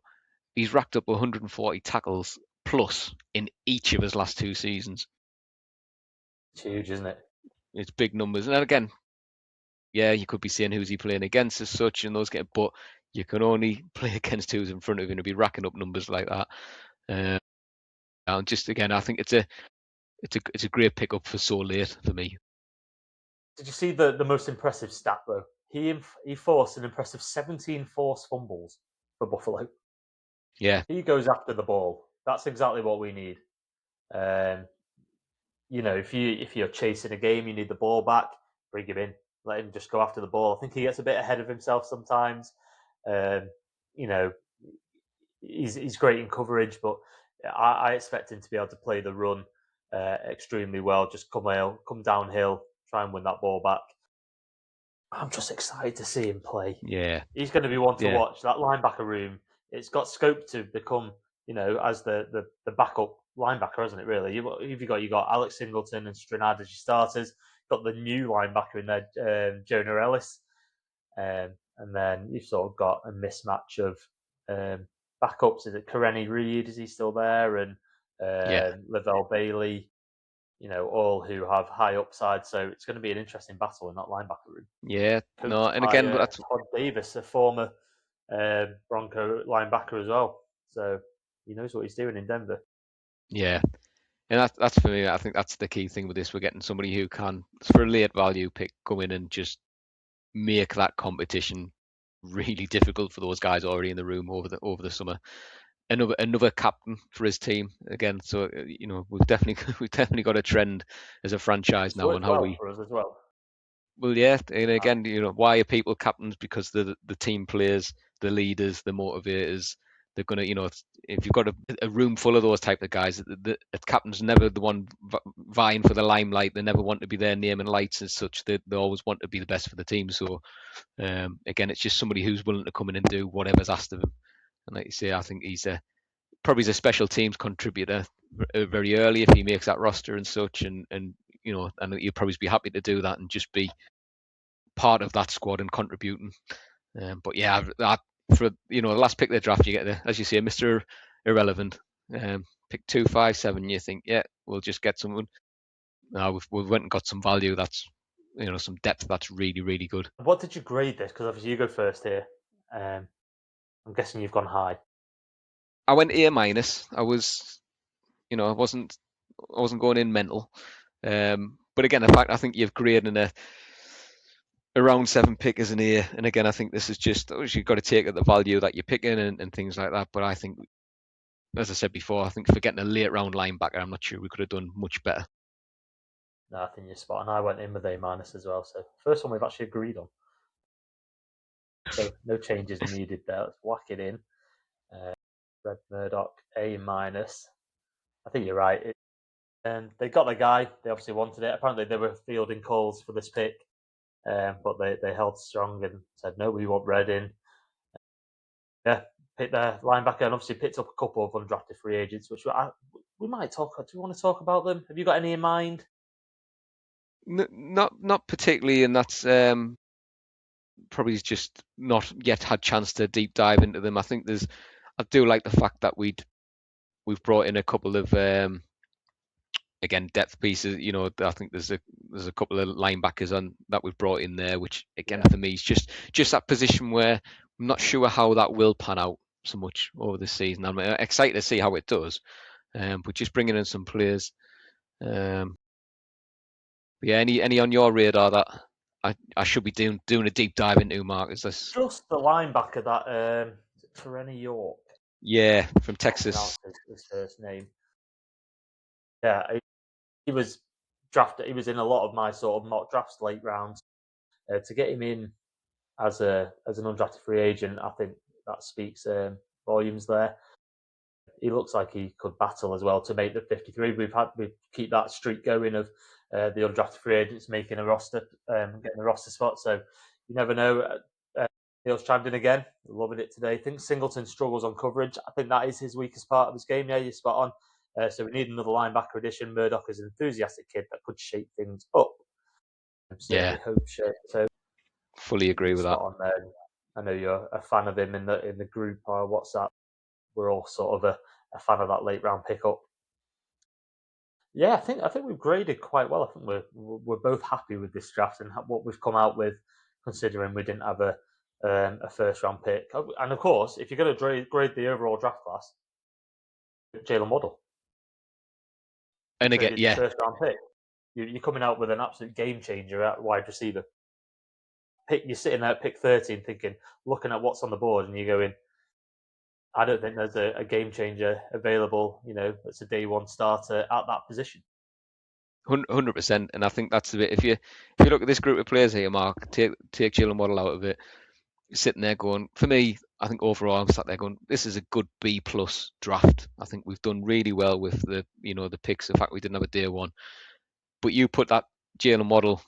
he's racked up 140 tackles plus in each of his last 2 seasons. it's huge, isn't it? It's big numbers. And again, yeah, you could be saying who's he playing against as such and those get, but you can only play against who's in front of you and be racking up numbers like that. And just again, I think it's a great pickup for so late for me. Did you see the most impressive stat though? He forced an impressive 17 forced fumbles for Buffalo. Yeah, He goes after the ball. That's exactly what we need. Um, if you're chasing a game, you need the ball back. Bring him in. Let him just go after the ball. I think he gets a bit ahead of himself sometimes. Um, you know, he's great in coverage, but I expect him to be able to play the run extremely well. Just come downhill, try and win that ball back. I'm just excited to see him play. yeah, He's going to be one to yeah, watch. That linebacker room, it's got scope to become, as the backup linebacker, hasn't it? Really, you got Alex Singleton and Strinad as your starters. got the new linebacker in there, Jonah Ellis, and then you've sort of got a mismatch of backups. Is it Karenni Reed? Is he still there? And Yeah, Lavelle Bailey. All who have high upside. So it's going to be an interesting battle in that linebacker room. yeah, no, Coached and by again, that's Todd Davis, a former Bronco linebacker as well. So he knows what he's doing in Denver. yeah, and that's for me. I think that's the key thing with this. We're getting somebody who can, for a late value pick, go in and just make that competition really difficult for those guys already in the room over the summer. Another captain for his team again. So we've definitely we've definitely got a trend as a franchise It's now on worked how well we. for us as well. Well, yeah, and again, why are people captains? Because the team players, the leaders, the motivators. They're gonna, if you've got a room full of those type of guys, the captain's never the one vying for the limelight. They never want to be there naming lights as such. They always want to be the best for the team. So again, it's just somebody who's willing to come in and do whatever's asked of him. And like you say, I think he's probably a special teams contributor very early if he makes that roster and such, and and he'll probably be happy to do that and just be part of that squad and contributing. But yeah, for the last pick of the draft, you get as you say, Mr. Irrelevant. Pick 257. You think, yeah, we'll just get someone. We've went and got some value. That's some depth. That's really really good. What did you grade this? Because obviously you go first here. Um, I'm guessing you've gone high. I went A minus. I wasn't going in mental. But again, the fact I think you've graded a round 7 pick as an A, and again, I think this is just you've got to take at the value that you're picking and things like that. But I think, as I said before, I think for getting a late round linebacker, I'm not sure we could have done much better. No, I think you're spot on. I went in with A minus as well. So first one we've actually agreed on. So no changes needed there. Let's whack it in. Red Murdoch A minus. I think you're right. And they got the guy. They obviously wanted it. Apparently they were fielding calls for this pick, but they held strong and said no, we want Red in. Yeah, picked their linebacker and obviously picked up a couple of undrafted free agents, which we might talk. Do you want to talk about them? Have you got any in mind? Not particularly, and that's probably just not yet had chance to deep dive into them. I do like the fact that we've brought in a couple of again depth pieces. I think there's a couple of linebackers on that we've brought in there, which again for me is just that position where I'm not sure how that will pan out so much over the season. I'm excited to see how it does, but just bringing in some players. Um, yeah, any on your radar that I should be doing a deep dive into, Mark? Is this? Just the linebacker that Karenni York. Yeah, from Can't Texas. pronounce his first name. Yeah, he was drafted. He was in a lot of my sort of mock drafts late rounds. To get him in as an undrafted free agent, I think that speaks volumes there. He looks like he could battle as well to make the 53. We keep that streak going of the undrafted free agents making a roster, getting a roster spot. So you never know. Neil's chimed in again, loving it today. I think Singleton struggles on coverage. I think that is his weakest part of his game. Yeah, you're spot on. So we need another linebacker addition. Murdoch is an enthusiastic kid that could shake things up. I Yeah, certainly hope so. fully agree You're with that. spot on there. I know you're a fan of him in the group or WhatsApp. We're all sort of a fan of that late round pickup. Yeah, I think we've graded quite well. I think we're both happy with this draft and what we've come out with, considering we didn't have a first round pick. And of course, if you're going to grade the overall draft class, Jalen Waddle, you And again, traded your yeah, first round pick. You're coming out with an absolute game changer at wide receiver. You're sitting there at pick 13, thinking, looking at what's on the board, and you're going, I don't think there's a game changer available. That's a day one starter at that position. 100%. And I think that's the bit. If you look at this group of players here, Mark, take Jalen Waddle out of it. Sitting there going, for me, I think overall I'm sat there going, this is a good B plus draft. I think we've done really well with the picks. The fact we didn't have a day one, but you put that Jalen Waddle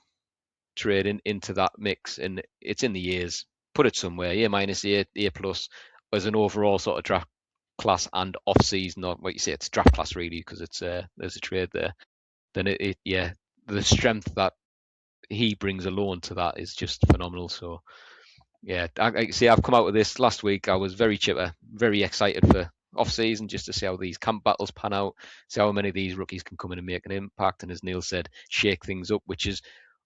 trade into that mix, and it's in the years. Put it somewhere, A minus, A plus, as an overall sort of draft class and off season, or what you say, it's draft class really because it's there's a trade there. Then yeah, the strength that he brings alone to that is just phenomenal. So yeah, I see. I've come out with this last week. I was very chipper, very excited for off season just to see how these camp battles pan out, see how many of these rookies can come in and make an impact. And as Neil said, shake things up, which is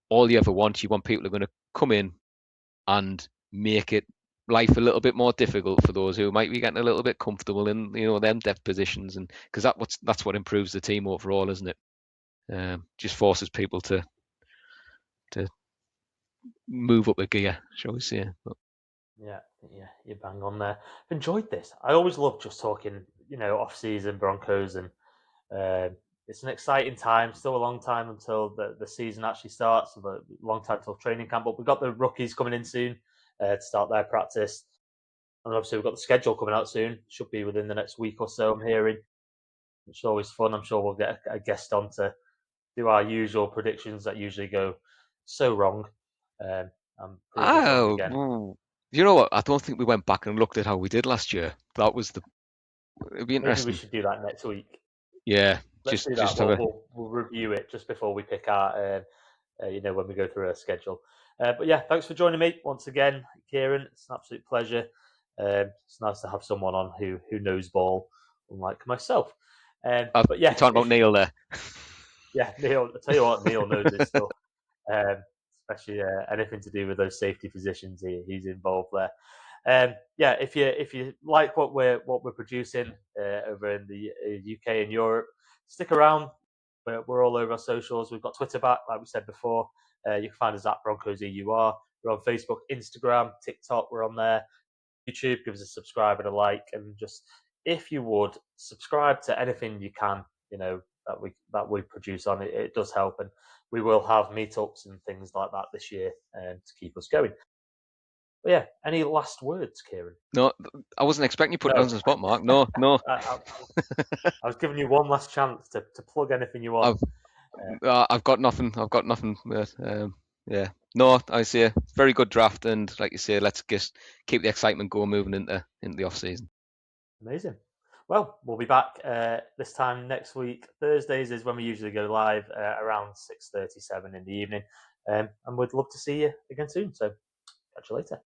all you ever want. You want people who are going to come in and make it life a little bit more difficult for those who might be getting a little bit comfortable in them depth positions, and because that's what improves the team overall, isn't it? Just forces people to move up a gear, shall we say? But, Yeah, yeah, you bang on there. I've enjoyed this. I always love just talking, off-season Broncos, and it's an exciting time. Still a long time until the season actually starts, but a long time till training camp. But we've got the rookies coming in soon to start their practice, and obviously we've got the schedule coming out soon. Should be within the next week or so, I'm hearing, which is always fun. I'm sure we'll get a guest on to do our usual predictions that usually go so wrong, and prove us wrong again. you know what? I don't think we went back and looked at how we did last year. It'd be Maybe we interesting. should do that next week. Yeah, Let's do that. just have a. We'll review it just before we pick our when we go through our schedule. But yeah, thanks for joining me once again, Kieran. It's an absolute pleasure. It's nice to have someone on who knows ball, unlike myself. But You're yeah, talking about Neil there. yeah, Neil. I tell you what, Neil knows this stuff, um, especially anything to do with those safety positions. He's involved there. Yeah, if you like what we're producing over in the UK and Europe, stick around. We're all over our socials. We've got Twitter back, like we said before. You can find us at Broncos EUR. We're on Facebook, Instagram, TikTok. We're on there. YouTube, give us a subscribe and a like, and just if you would subscribe to anything you can, that we produce on it. It does help, and we will have meetups and things like that this year to keep us going. But yeah, any last words, Kieran? No, I wasn't expecting you to put it on No, the spot, Mark. No, no. I was giving you one last chance to plug anything you want. I've I've got nothing. I've got nothing. Yeah. No, I see a very good draft, and like you say, let's just keep the excitement going, moving into the off season. Amazing. Well, we'll be back this time next week. Thursdays is when we usually go live around 6:37 in the evening, and we'd love to see you again soon. So catch you later.